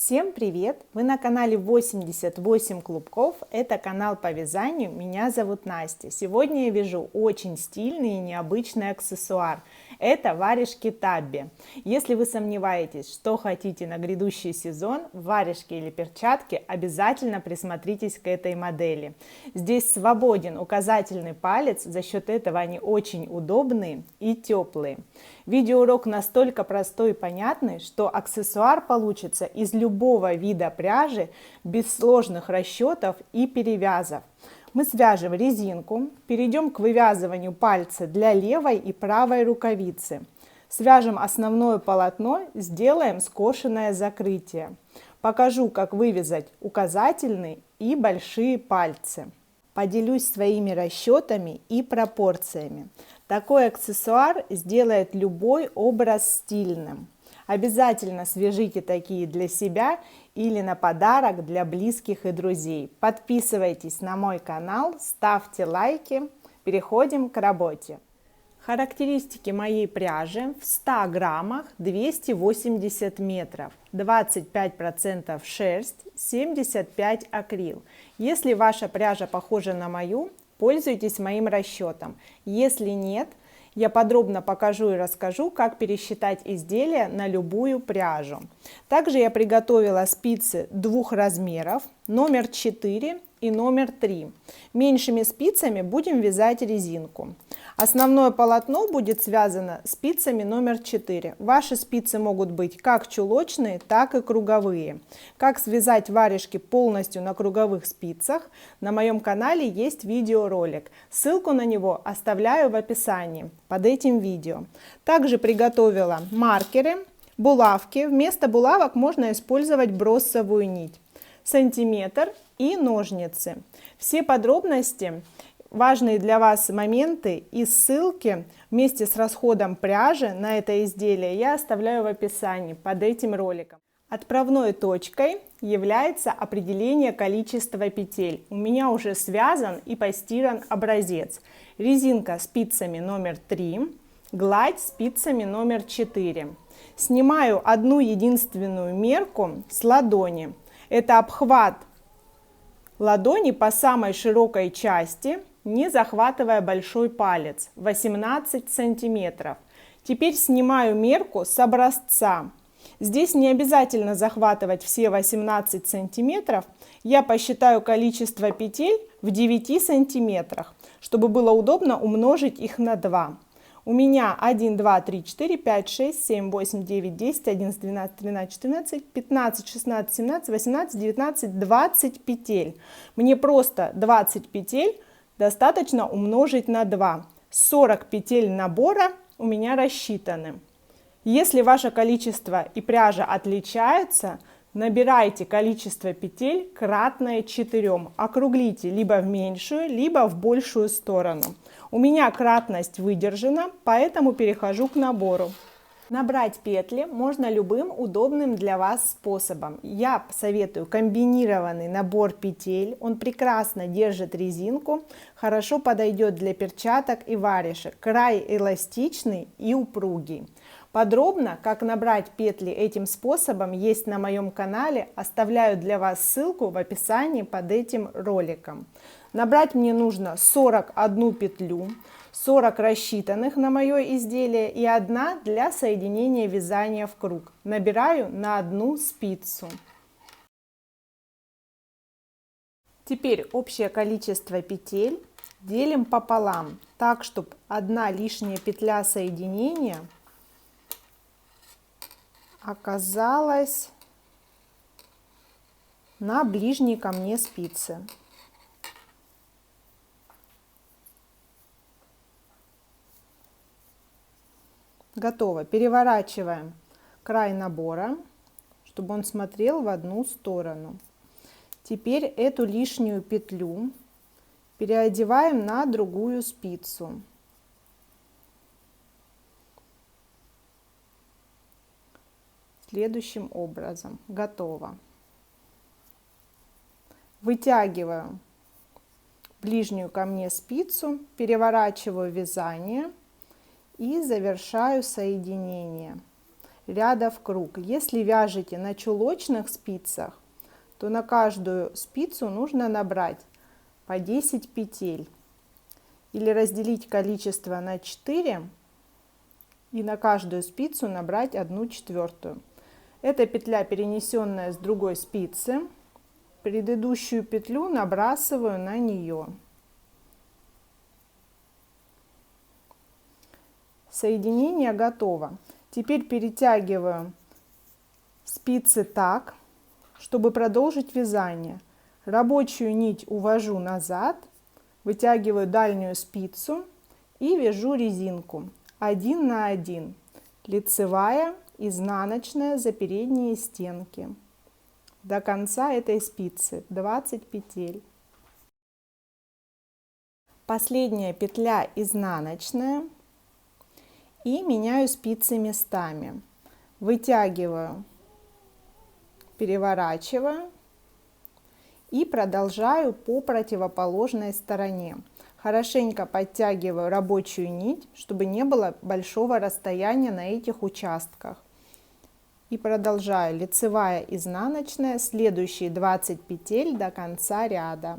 Всем привет! Вы на канале 88 клубков. Это канал по вязанию. Меня зовут Настя. Сегодня я вяжу очень стильный и необычный аксессуар. Это варежки Табби. Если вы сомневаетесь, что хотите на грядущий сезон, варежки или перчатки, обязательно присмотритесь к этой модели. Здесь свободен указательный палец, за счет этого они очень удобные и теплые. Видеоурок настолько простой и понятный, что аксессуар получится из любого вида пряжи, без сложных расчетов и перевязов. Мы свяжем резинку, перейдем к вывязыванию пальца для левой и правой рукавицы. Свяжем основное полотно, сделаем скошенное закрытие. Покажу, как вывязать указательные и большие пальцы. Поделюсь своими расчетами и пропорциями. Такой аксессуар сделает любой образ стильным. Обязательно свяжите такие для себя или на подарок для близких и друзей. Подписывайтесь на мой канал, ставьте лайки. Переходим к работе. Характеристики моей пряжи: в 100 граммах 280 метров, 25% шерсть, 75% акрил. Если ваша пряжа похожа на мою, пользуйтесь моим расчетом. Если нет, я подробно покажу и расскажу, как пересчитать изделие на любую пряжу. Также я приготовила спицы двух размеров, номер 4 и номер 3. Меньшими спицами будем вязать резинку. Основное полотно будет связано спицами номер 4. Ваши спицы могут быть как чулочные, так и круговые. Как связать варежки полностью на круговых спицах, на моем канале есть видеоролик. Ссылку на него оставляю в описании под этим видео. Также приготовила маркеры, булавки. Вместо булавок можно использовать броссовую нить, сантиметр и ножницы. Все подробности, важные для вас моменты и ссылки вместе с расходом пряжи на это изделие я оставляю в описании под этим роликом. Отправной точкой является определение количества петель. У меня уже связан и постиран образец. Резинка спицами номер 3, гладь спицами номер 4. Снимаю одну единственную мерку с ладони. Это обхват ладони по самой широкой части, не захватывая большой палец, 18 сантиметров. Теперь снимаю мерку с образца. Здесь не обязательно захватывать все 18 сантиметров. Я посчитаю количество петель в 9 сантиметрах, чтобы было удобно умножить их на 2. У меня 1, 2, 3, 4, 5, 6, 7, 8, 9, 10, 11, 12, 13, 14, 15, 16, 17, 18, 19, 20 петель. Мне просто 20 петель достаточно умножить на 2. 40 петель набора у меня рассчитаны. Если ваше количество и пряжа отличаются, набирайте количество петель кратное 4. Округлите либо в меньшую, либо в большую сторону. У меня кратность выдержана, поэтому перехожу к набору. Набрать петли можно любым удобным для вас способом. Я советую комбинированный набор петель. Он прекрасно держит резинку, хорошо подойдет для перчаток и варежек. Край эластичный и упругий. Подробно, как набрать петли этим способом, есть на моем канале. Оставляю для вас ссылку в описании под этим роликом. Набрать мне нужно 41 петлю, 40 рассчитанных на мое изделие и 1 для соединения вязания в круг. Набираю на одну спицу. Теперь общее количество петель делим пополам, так, чтобы 1 лишняя петля соединения оказалась на ближней ко мне спице. Готово. Переворачиваем край набора, чтобы он смотрел в одну сторону. Теперь эту лишнюю петлю переодеваем на другую спицу. Следующим образом. Готово. Вытягиваю ближнюю ко мне спицу, переворачиваю вязание и завершаю соединение. ряда в круг. Если вяжете на чулочных спицах, то на каждую спицу нужно набрать по 10 петель. Или разделить количество на 4 и на каждую спицу набрать 1/4. Это петля, перенесенная с другой спицы. Предыдущую петлю набрасываю на нее. Соединение готово. Теперь перетягиваю спицы так, чтобы продолжить вязание. Рабочую нить увожу назад, вытягиваю дальнюю спицу и вяжу резинку 1 на 1, лицевая, изнаночная за передние стенки. До конца этой спицы 20 петель. Последняя петля изнаночная. И меняю спицы местами. Вытягиваю, переворачиваю и продолжаю по противоположной стороне. Хорошенько подтягиваю рабочую нить, чтобы не было большого расстояния на этих участках. И продолжаю лицевая, изнаночная, следующие 20 петель до конца ряда.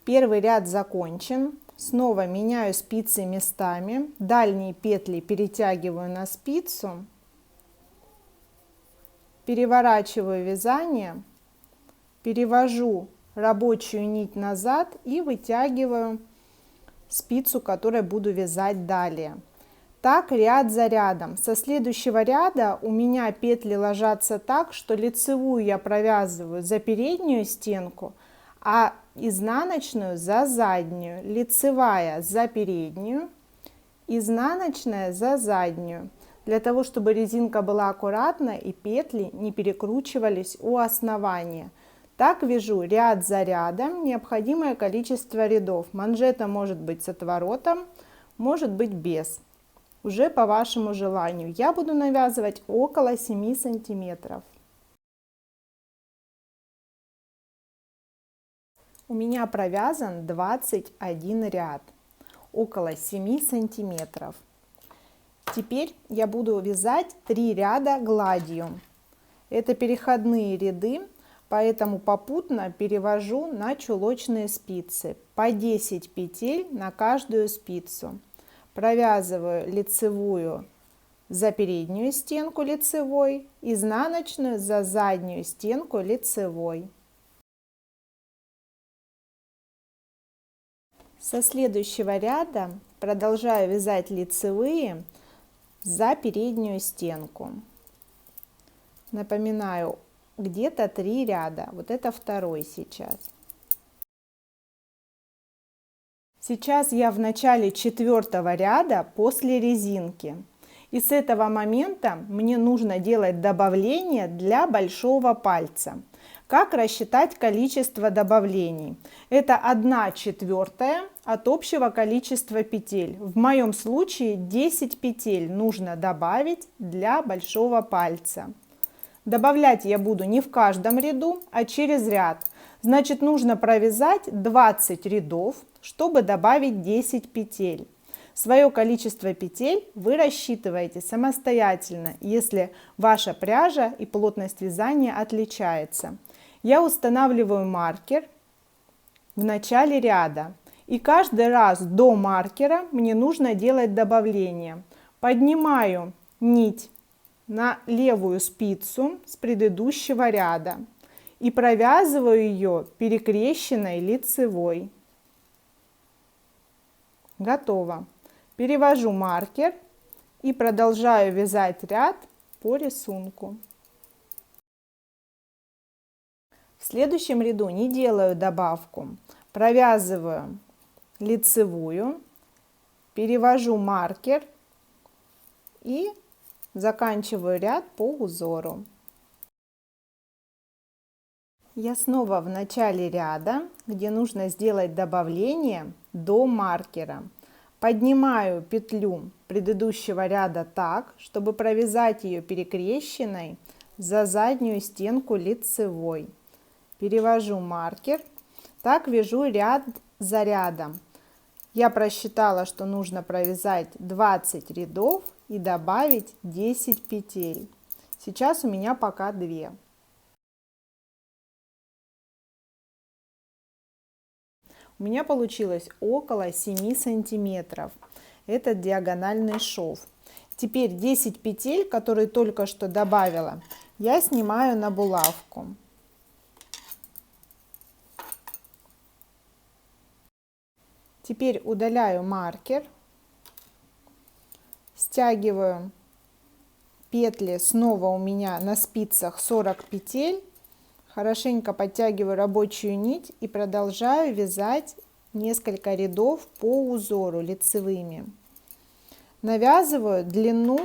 Первый ряд закончен. Снова меняю спицы местами, дальние петли перетягиваю на спицу, переворачиваю вязание, перевожу рабочую нить назад и вытягиваю спицу, которой буду вязать далее. Так ряд за рядом. Со следующего ряда у меня петли ложатся так, что лицевую я провязываю за переднюю стенку, а изнаночную за заднюю, лицевая за переднюю, изнаночная за заднюю, для того, чтобы резинка была аккуратна и петли не перекручивались у основания. Так вяжу ряд за рядом необходимое количество рядов. Манжета может быть с отворотом, может быть без. Уже по вашему желанию. Я буду навязывать около 7 сантиметров. У меня провязан 21 ряд, около 7 сантиметров. Теперь я буду вязать 3 ряда гладью. Это переходные ряды, поэтому попутно перевожу на чулочные спицы. По 10 петель на каждую спицу. Провязываю лицевую за переднюю стенку лицевой, изнаночную за заднюю стенку лицевой. Со следующего ряда продолжаю вязать лицевые за переднюю стенку. Напоминаю, где-то 3 ряда. Вот это второй сейчас. Сейчас я в начале 4-го ряда после резинки. И с этого момента мне нужно делать добавление для большого пальца. Как рассчитать количество добавлений? Это 1/4 от общего количества петель. В моем случае 10 петель нужно добавить для большого пальца. Добавлять я буду не в каждом ряду, а через ряд. Значит, нужно провязать 20 рядов, чтобы добавить 10 петель. Свое количество петель вы рассчитываете самостоятельно, если ваша пряжа и плотность вязания отличается. Я устанавливаю маркер в начале ряда. И каждый раз до маркера мне нужно делать добавление. Поднимаю нить на левую спицу с предыдущего ряда и провязываю ее перекрещенной лицевой. Готово. Перевожу маркер и продолжаю вязать ряд по рисунку. В следующем ряду не делаю добавку. Провязываю лицевую, перевожу маркер и заканчиваю ряд по узору. Я снова в начале ряда, где нужно сделать добавление до маркера. Поднимаю петлю предыдущего ряда так, чтобы провязать ее перекрещенной за заднюю стенку лицевой. Перевожу маркер. Так вяжу ряд за рядом. Я просчитала, что нужно провязать 20 рядов и добавить 10 петель. Сейчас у меня пока 2. У меня получилось около 7 сантиметров. Это диагональный шов. Теперь 10 петель, которые только что добавила, я снимаю на булавку. Теперь удаляю маркер, стягиваю петли, снова у меня на спицах 40 петель, хорошенько подтягиваю рабочую нить и продолжаю вязать несколько рядов по узору лицевыми. Навязываю длину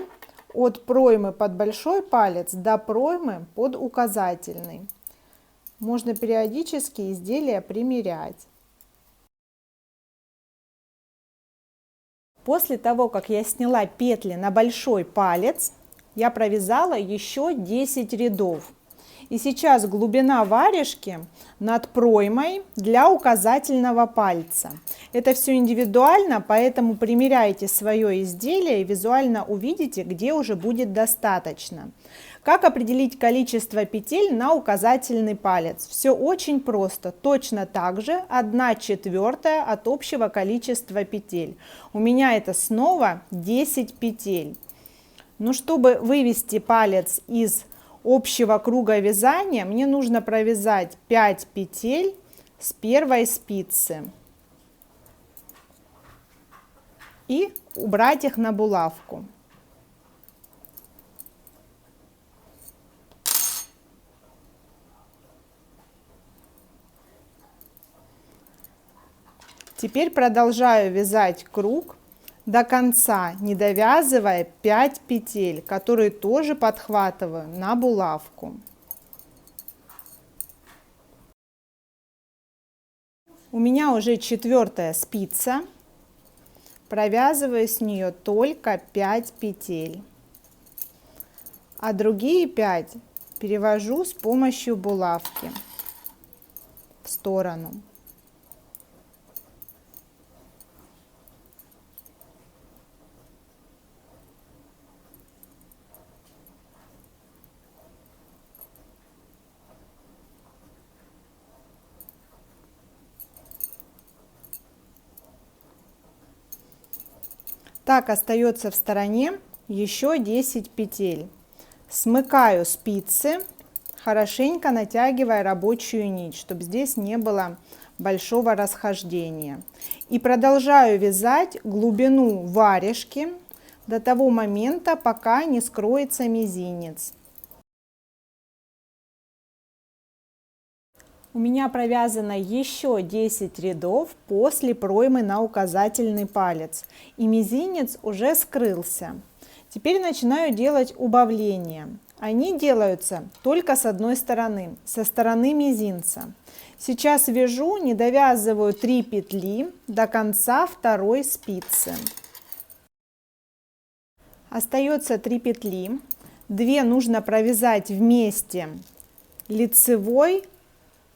от проймы под большой палец до проймы под указательный. Можно периодически изделия примерять. После того, как я сняла петли на большой палец, я провязала еще 10 рядов. И сейчас глубина варежки над проймой для указательного пальца. Это все индивидуально, поэтому примеряйте свое изделие и визуально увидите, где уже будет достаточно. Как определить количество петель на указательный палец? Все очень просто. Точно так же 1/4 от общего количества петель. У меня это снова 10 петель. Но чтобы вывести палец из общего круга вязания, мне нужно провязать 5 петель с первой спицы и убрать их на булавку. Теперь продолжаю вязать круг до конца, не довязывая 5 петель, которые тоже подхватываю на булавку. У меня уже 4-я спица, провязываю с нее только 5 петель, а другие 5 перевожу с помощью булавки в сторону. Так остается в стороне еще 10 петель. Смыкаю спицы, хорошенько натягивая рабочую нить, чтобы здесь не было большого расхождения. И продолжаю вязать глубину варежки до того момента, пока не скроется мизинец. У меня провязано еще 10 рядов после проймы на указательный палец, и мизинец уже скрылся. Теперь начинаю делать убавления. Они делаются только с одной стороны, со стороны мизинца. Сейчас вяжу, не довязываю 3 петли до конца второй спицы. Остается 3 петли, 2 нужно провязать вместе лицевой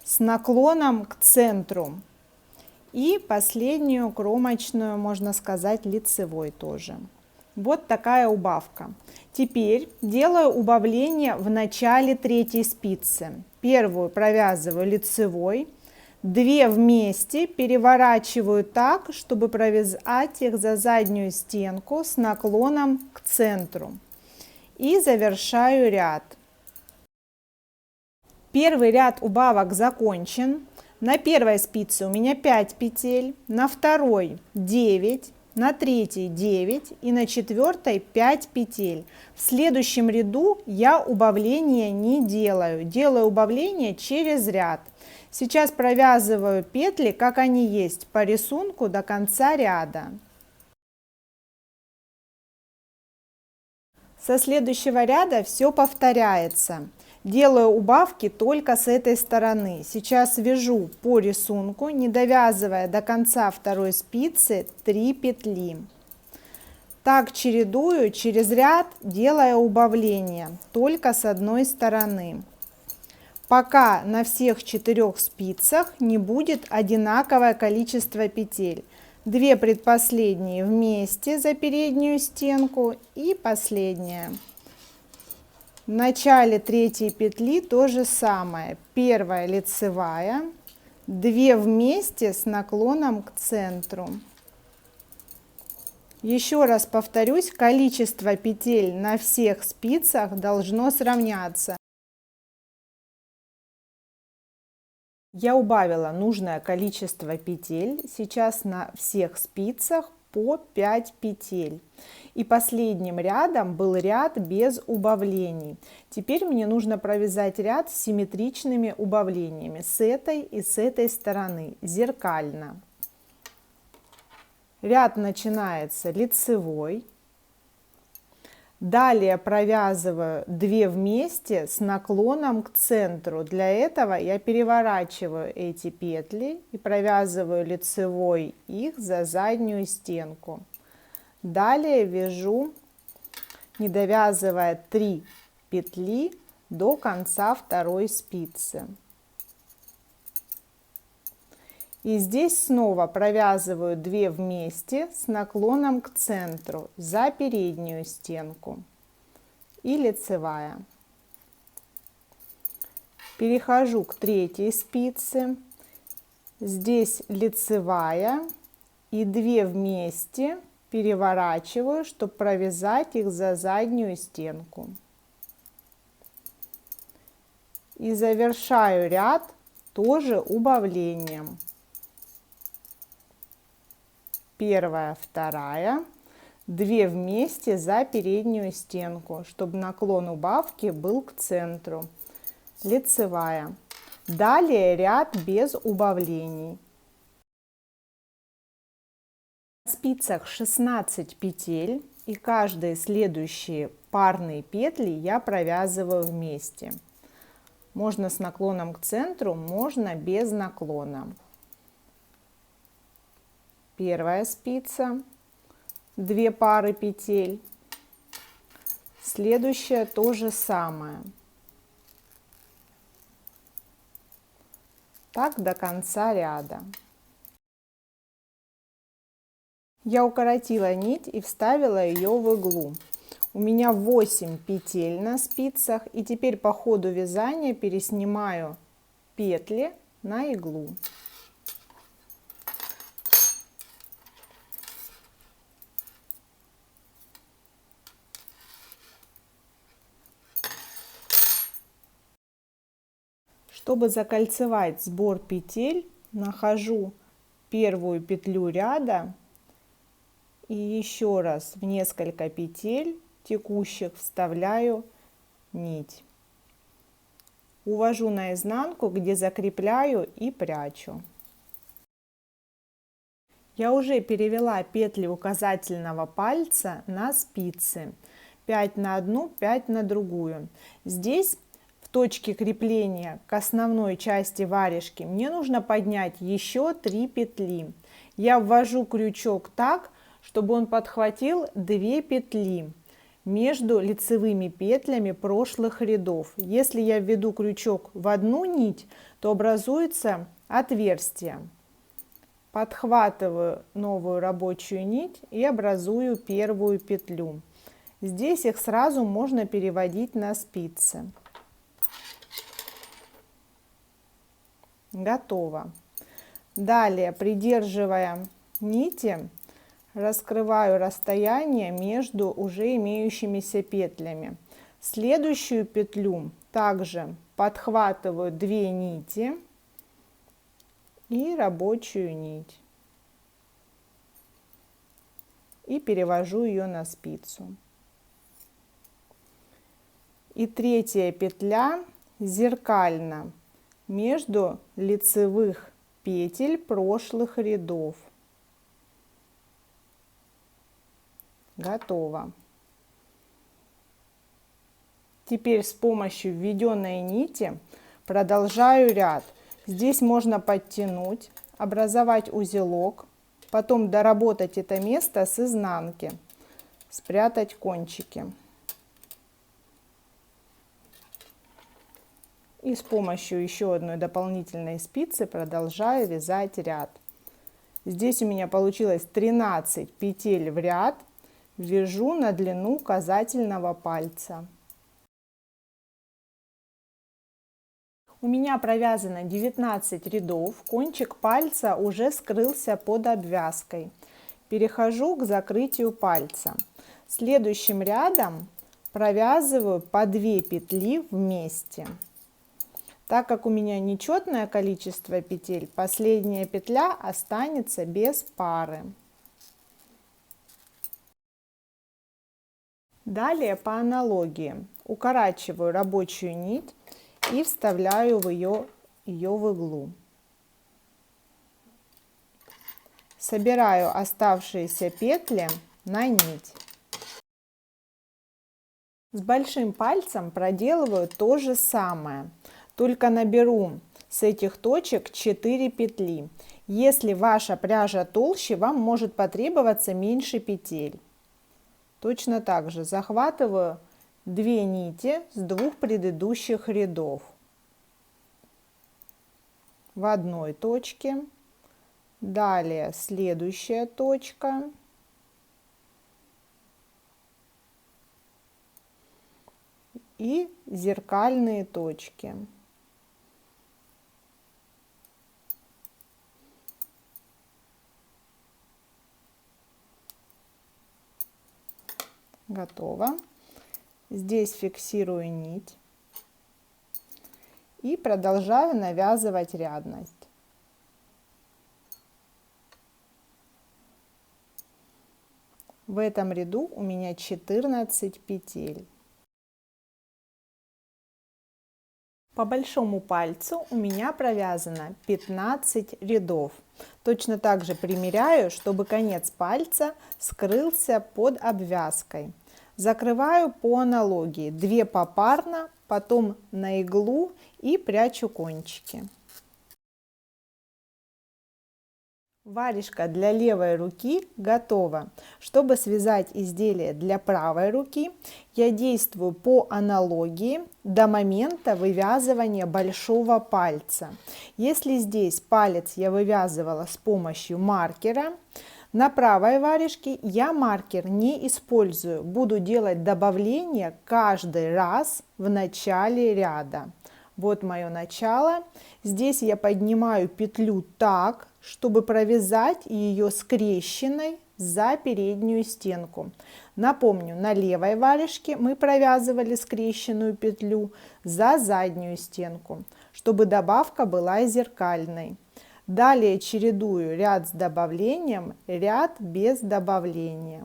с наклоном к центру, и последнюю кромочную, можно сказать, лицевой тоже. Вот такая убавка. Теперь делаю убавление в начале 3-й спицы. Первую провязываю лицевой, 2 вместе переворачиваю так, чтобы провязать их за заднюю стенку с наклоном к центру, и завершаю ряд. Первый ряд убавок закончен. На первой спице у меня 5 петель, на второй 9, на третьей 9 и на четвертой 5 петель. В следующем ряду я убавления не делаю, делаю убавление через ряд. Сейчас провязываю петли, как они есть, по рисунку до конца ряда. Со следующего ряда все повторяется. Делаю убавки только с этой стороны. Сейчас вяжу по рисунку, не довязывая до конца второй спицы 3 петли. Так чередую через ряд, делая убавления только с одной стороны, пока на всех 4 спицах не будет одинаковое количество петель. 2 предпоследние вместе за переднюю стенку и последняя. В начале третьей петли то же самое. Первая лицевая, 2 вместе с наклоном к центру. Еще раз повторюсь, количество петель на всех спицах должно сравняться. Я убавила нужное количество петель, сейчас на всех спицах по 5 петель. И последним рядом был ряд без убавлений. Теперь мне нужно провязать ряд с симметричными убавлениями с этой и с этой стороны, зеркально. Ряд начинается лицевой. Далее провязываю 2 вместе с наклоном к центру. Для этого я переворачиваю эти петли и провязываю лицевой их за заднюю стенку. Далее вяжу, не довязывая 3 петли до конца второй спицы. И здесь снова провязываю 2 вместе с наклоном к центру за переднюю стенку и лицевая. Перехожу к третьей спице. Здесь лицевая и 2 вместе переворачиваю, чтобы провязать их за заднюю стенку. И завершаю ряд тоже убавлением. Первая, вторая, 2 вместе за переднюю стенку, чтобы наклон убавки был к центру. Лицевая. Далее ряд без убавлений. На спицах 16 петель, и каждые следующие парные петли я провязываю вместе. Можно с наклоном к центру, можно без наклона. Первая спица, 2 пары петель, следующая то же самое. Так до конца ряда. Я укоротила нить и вставила ее в иглу. У меня 8 петель на спицах, и теперь по ходу вязания переснимаю петли на иглу. Чтобы закольцевать сбор петель, нахожу первую петлю ряда и еще раз в несколько петель текущих вставляю нить. Увожу наизнанку, где закрепляю и прячу. Я уже перевела петли указательного пальца на спицы. 5 на одну, 5 на другую. Здесь в точке крепления к основной части варежки мне нужно поднять еще 3 петли. Я ввожу крючок так, чтобы он подхватил 2 петли между лицевыми петлями прошлых рядов. Если я введу крючок в одну нить, то образуется отверстие. Подхватываю новую рабочую нить и образую первую петлю. Здесь их сразу можно переводить на спицы. Готово. Далее, придерживая нити, раскрываю расстояние между уже имеющимися петлями. Следующую петлю также подхватываю 2 нити и рабочую нить и перевожу ее на спицу. И третья петля зеркально между лицевых петель прошлых рядов. Готово. Теперь с помощью введенной нити продолжаю ряд. Здесь можно подтянуть, образовать узелок, потом доработать это место с изнанки, спрятать кончики. И с помощью еще одной дополнительной спицы продолжаю вязать ряд. Здесь у меня получилось 13 петель в ряд. Вяжу на длину указательного пальца. У меня провязано 19 рядов, кончик пальца уже скрылся под обвязкой. Перехожу к закрытию пальца. Следующим рядом провязываю по 2 петли вместе. Так как у меня нечетное количество петель, последняя петля останется без пары. Далее по аналогии укорачиваю рабочую нить и вставляю ее в иглу. Собираю оставшиеся петли на нить. С большим пальцем проделываю то же самое, только наберу с этих точек 4 петли. Если ваша пряжа толще, вам может потребоваться меньше петель. Точно так же захватываю 2 нити с 2 предыдущих рядов в одной точке, далее следующая точка, и зеркальные точки. Готово. Здесь фиксирую нить и продолжаю навязывать рядность. В этом ряду у меня 14 петель. По большому пальцу у меня провязано 15 рядов. Точно так же примеряю, чтобы конец пальца скрылся под обвязкой. Закрываю по аналогии 2 попарно, потом на иглу и прячу кончики. Варежка для левой руки готова. Чтобы связать изделие для правой руки, я действую по аналогии до момента вывязывания большого пальца. Если здесь палец я вывязывала с помощью маркера, на правой варежке я маркер не использую. Буду делать добавление каждый раз в начале ряда. Вот мое начало. Здесь я поднимаю петлю так, чтобы провязать ее скрещенной за переднюю стенку. Напомню, на левой варежке мы провязывали скрещенную петлю за заднюю стенку, чтобы добавка была зеркальной. Далее чередую ряд с добавлением, ряд без добавления.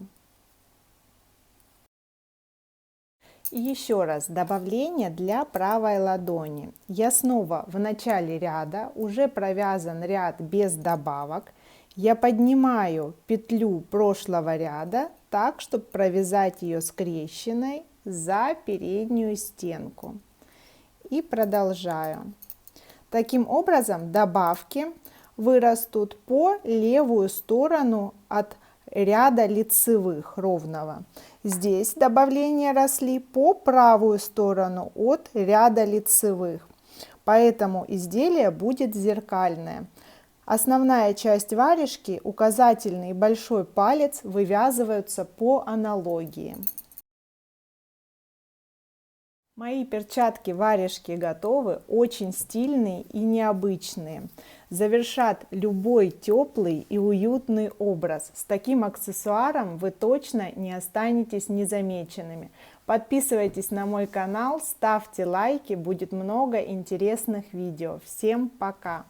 И еще раз добавление для правой ладони. Я снова в начале ряда, уже провязан ряд без добавок. Я поднимаю петлю прошлого ряда так, чтобы провязать ее скрещенной за переднюю стенку. И продолжаю. Таким образом добавки вырастут по левую сторону от ряда лицевых ровного. Здесь добавления росли по правую сторону от ряда лицевых, поэтому изделие будет зеркальное. Основная часть варежки, указательный и большой палец, вывязываются по аналогии. Мои перчатки-варежки готовы, очень стильные и необычные. Завершат любой теплый и уютный образ. С таким аксессуаром вы точно не останетесь незамеченными. Подписывайтесь на мой канал, ставьте лайки, будет много интересных видео. Всем пока!